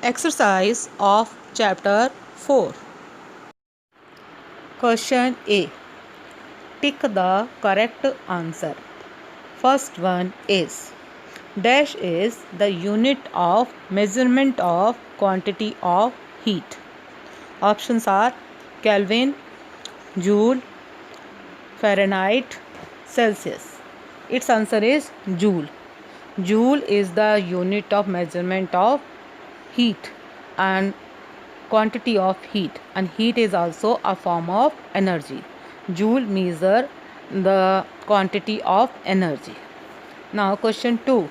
Exercise of chapter 4. Question A. Tick the correct answer. First one is dash is the unit of measurement of quantity of heat. Options are Kelvin, Joule, Fahrenheit, Celsius. Its answer is Joule. Joule is the unit of measurement of heat and quantity of heat, and heat is also a form of energy. Joule measure the quantity of energy. Now question 2.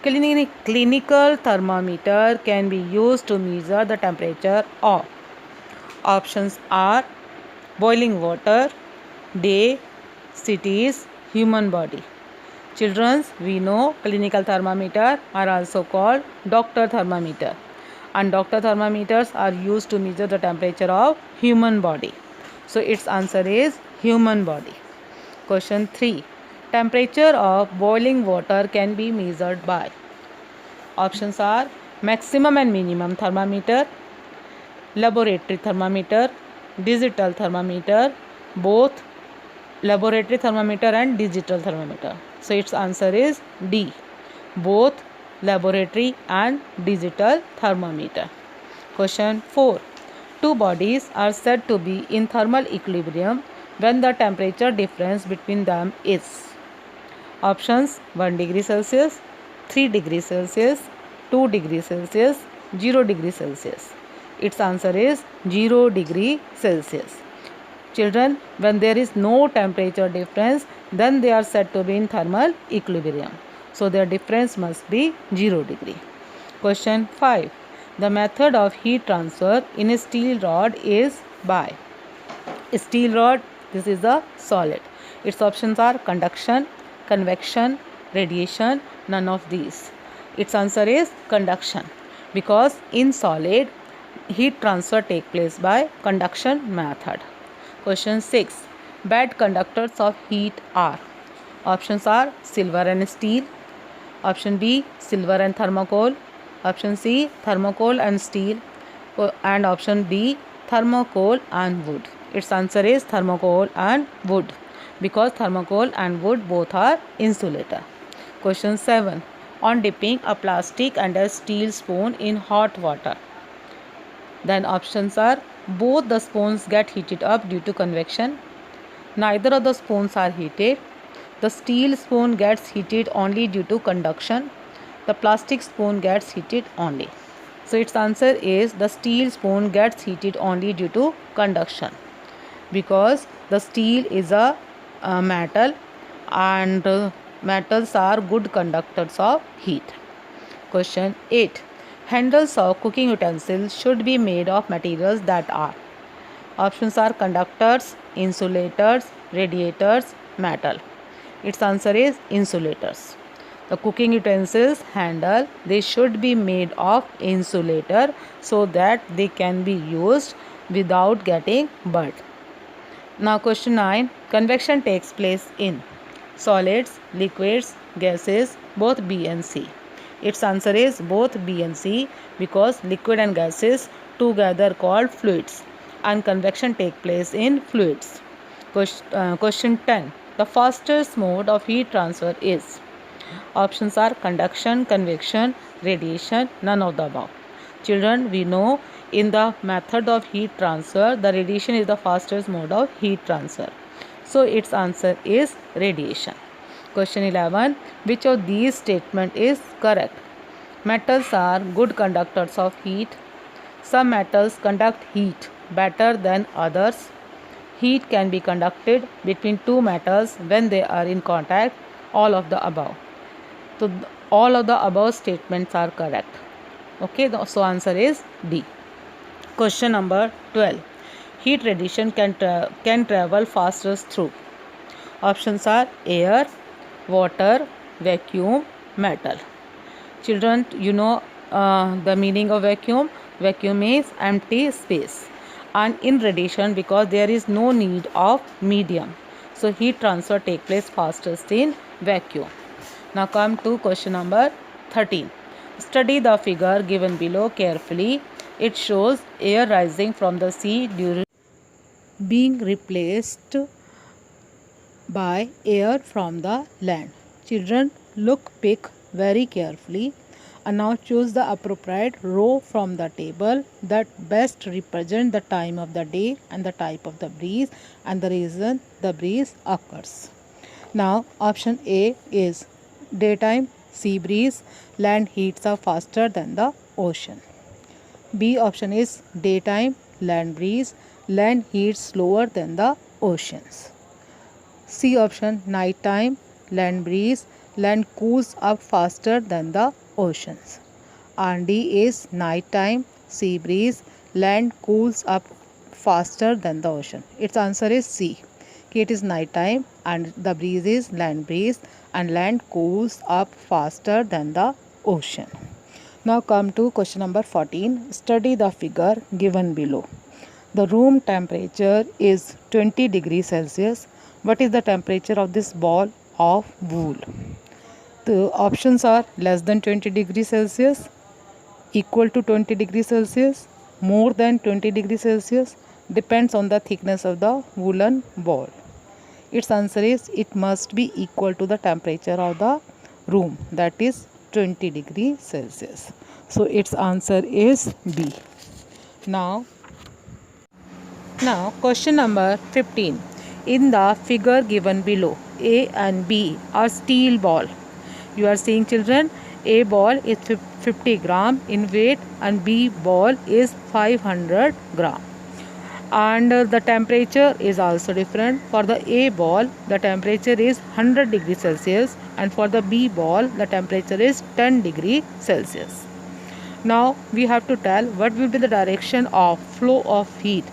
Clinical thermometer can be used to measure the temperature of. Options are boiling water, day, cities, human body. Children, we know clinical thermometer are also called doctor thermometer, and doctor thermometers are used to measure the temperature of human body. So its answer is human body. Question 3. Temperature of boiling water can be measured by. Options are maximum and minimum thermometer, laboratory thermometer, digital thermometer, both laboratory thermometer and digital thermometer. So its answer is D, both laboratory and digital thermometer. Question 4. Two bodies are said to be in thermal equilibrium when the temperature difference between them is. Options 1 degree Celsius, 3 degree Celsius, 2 degree Celsius, 0 degree Celsius. Its answer is 0 degree Celsius. Children, when there is no temperature difference, then they are said to be in thermal equilibrium. So their difference must be 0 degree. Question 5. The method of heat transfer in a steel rod is by. A steel rod, this is a solid. Its options are conduction, convection, radiation, none of these. Its answer is conduction, because in solid heat transfer take place by conduction method. Question 6. Bad conductors of heat are. Options are silver and steel. Option B, silver and thermocol. Option C, thermocol and steel. And option D, thermocol and wood. Its answer is thermocol and wood, because thermocol and wood both are insulator. Question 7. On dipping a plastic and a steel spoon in hot water, then options are both the spoons get heated up due to convection, neither of the spoons are heated, the steel spoon gets heated only due to conduction, the plastic spoon gets heated only. So its answer is the steel spoon gets heated only due to conduction, because the steel is a metal, and metals are good conductors of heat. Question 8. Handles of cooking utensils should be made of materials that are. Options are conductors, insulators, radiators, metal. Its answer is insulators. The cooking utensils handle, they should be made of insulator so that they can be used without getting burnt. Now question 9. Convection takes place in solids, liquids, gases, both B and C. Its answer is both B and C, because liquid and gases together called fluids, and convection take place in fluids. Question 10. The fastest mode of heat transfer is. Options are conduction, convection, radiation, none of the above. Children, we know in the method of heat transfer, the radiation is the fastest mode of heat transfer. So its answer is radiation. Question 11. Which of these statements is correct? Metals are good conductors of heat. Some metals conduct heat better than others. Heat can be conducted between two metals when they are in contact. All of the above. So all of the above statements are correct. Okay, so answer is D. Question number 12. Heat radiation can travel fastest through. Options are air, water, vacuum, metal. Children, you know the meaning of vacuum. Vacuum is empty space, and in radiation, because there is no need of medium, so heat transfer take place fastest in vacuum. Now come to question number 13. Study the figure given below carefully. It shows air rising from the sea during being replaced by air from the land. Children, pick very carefully and now choose the appropriate row from the table that best represent the time of the day and the type of the breeze and the reason the breeze occurs. Now option A is daytime sea breeze, land heats up faster than the ocean. B option is daytime land breeze, land heats slower than the oceans. C option nighttime land breeze, land cools up faster than the oceans. And D is nighttime sea breeze, land cools up faster than the ocean. Its answer is C. It is nighttime and the breeze is land breeze and land cools up faster than the ocean. Now come to question number 14. Study the figure given below. The room temperature is 20 degrees Celsius. What is the temperature of this ball of wool? The options are less than 20 degrees Celsius, equal to 20 degrees Celsius, more than 20 degrees Celsius, depends on the thickness of the woolen ball. Its answer is it must be equal to the temperature of the room, that is 20 degrees Celsius. So its answer is B. Now question number 15. In the figure given below, A and B are steel ball. You are seeing, children, A ball is 50 gram in weight and B ball is 500 gram. And the temperature is also different. For the A ball, the temperature is 100 degrees Celsius and for the B ball, the temperature is 10 degrees Celsius. Now we have to tell what will be the direction of flow of heat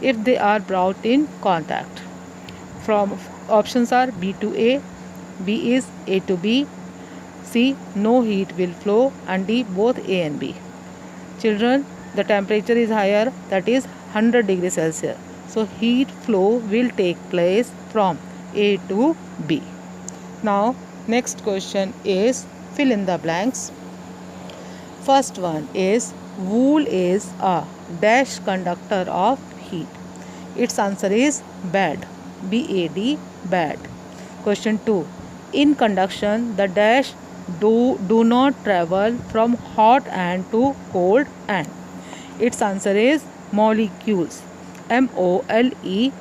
if they are brought in contact. From options are B to A, B is A to B, C no heat will flow, and D both A and B. Children, the temperature is higher, that is 100 degrees Celsius. So heat flow will take place from A to B. Now next question is fill in the blanks. First one is wool is a dash conductor of heat. Its answer is bad. BAD, bad. Question 2. In conduction, the dash do not travel from hot end to cold end. Its answer is molecules. MOLECULES,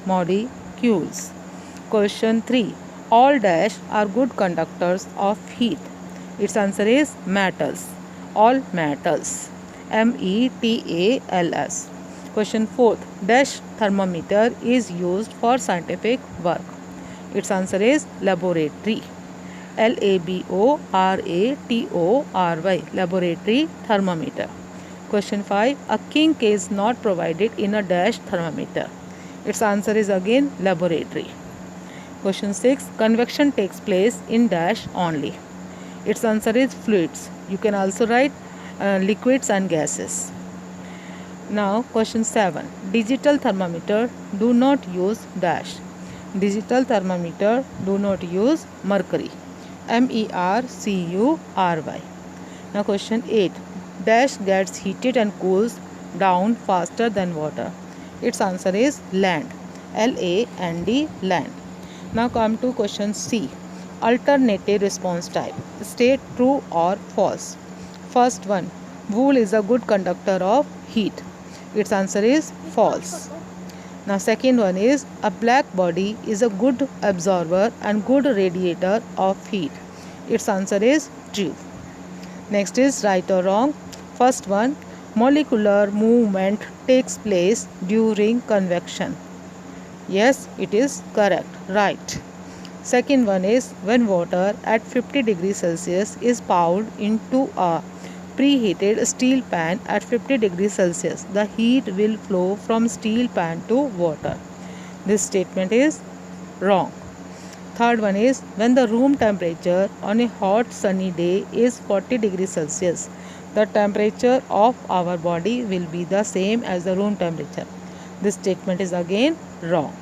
molecules. Question 3. All dash are good conductors of heat. Its answer is metals. All metals. METALS. Question 4. Dash thermometer is used for scientific work. Its answer is laboratory. LABORATORY, laboratory thermometer. Question 5. A kink is not provided in a dash thermometer. Its answer is again laboratory. Question 6. Convection takes place in dash only. Its answer is fluids. You can also write liquids and gases. Now question 7. Digital thermometer do not use dash. Digital thermometer do not use mercury. MERCURY. Now question 8. Dash gets heated and cools down faster than water. Its answer is land. LAND, land. Now come to question C. Alternative response type. State true or false. First one. Wool is a good conductor of heat. Its answer is false. Now second one is a black body is a good absorber and good radiator of heat. Its answer is true. Next is right or wrong. First one, molecular movement takes place during convection. Yes, it is correct. Right. Second one is when water at 50 degrees Celsius is poured into a preheated steel pan at 50 degrees Celsius, the heat will flow from steel pan to water. This statement is wrong. Third one is when the room temperature on a hot sunny day is 40 degrees Celsius, the temperature of our body will be the same as the room temperature. This statement is again wrong.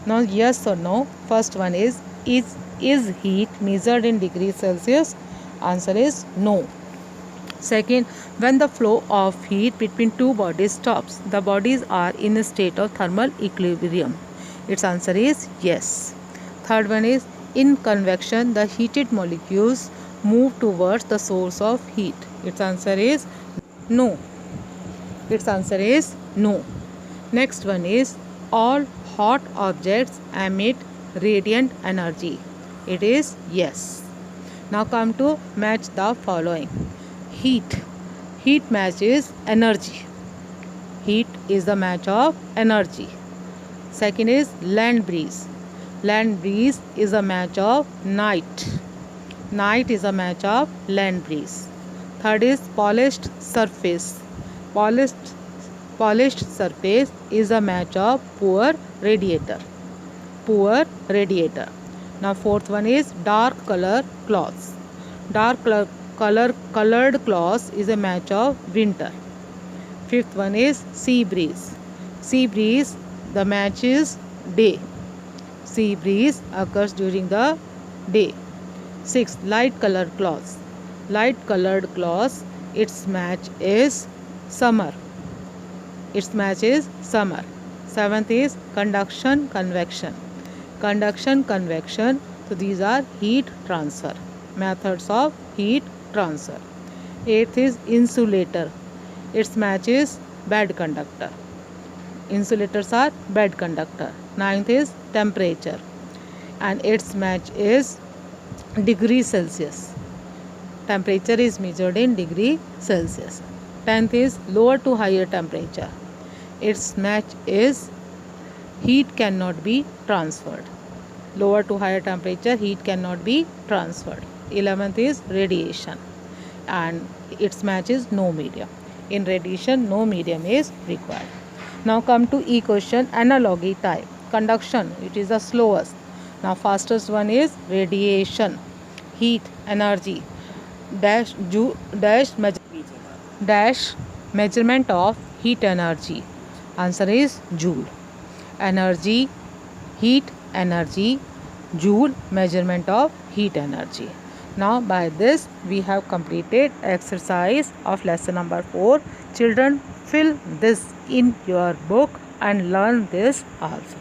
Now yes or no. First one is heat measured in degrees Celsius? Answer is no. Second, when the flow of heat between two bodies stops, the bodies are in a state of thermal equilibrium. Its answer is yes. Third one is, in convection, the heated molecules move towards the source of heat. Its answer is no. Its answer is no. Next one is, all hot objects emit radiant energy. It is yes. Now come to match the following. Heat. Heat matches energy. Heat is the match of energy. Second is land breeze. Land breeze is a match of night. Night is a match of land breeze. Third is polished surface. Polished surface is a match of poor radiator. Poor radiator. Now fourth one is dark color cloths. Colored cloths is a match of winter. Fifth one is sea breeze. Sea breeze, the match is day. Sea breeze occurs during the day. Sixth, light colored cloths. Light colored cloths, its match is summer. Its match is summer. Seventh is conduction, convection. Conduction, convection, so these are heat transfer. Methods of heat transfer. Eighth is insulator. Its match is bad conductor. Insulators are bad conductor. Ninth is temperature, and its match is degree Celsius. Temperature is measured in degree Celsius. 10th is lower to higher temperature. Its match is heat cannot be transferred. Lower to higher temperature, heat cannot be transferred. 11th is radiation, and its match is no medium. In radiation, no medium is required. Now come to E question, analogy type. Conduction, it is the slowest. Now fastest one is radiation. Heat, energy, dash measurement of heat energy. Answer is joule. Energy, heat energy, joule, measurement of heat energy. Now by this we have completed exercise of lesson number 4. Children, fill this in your book and learn this also.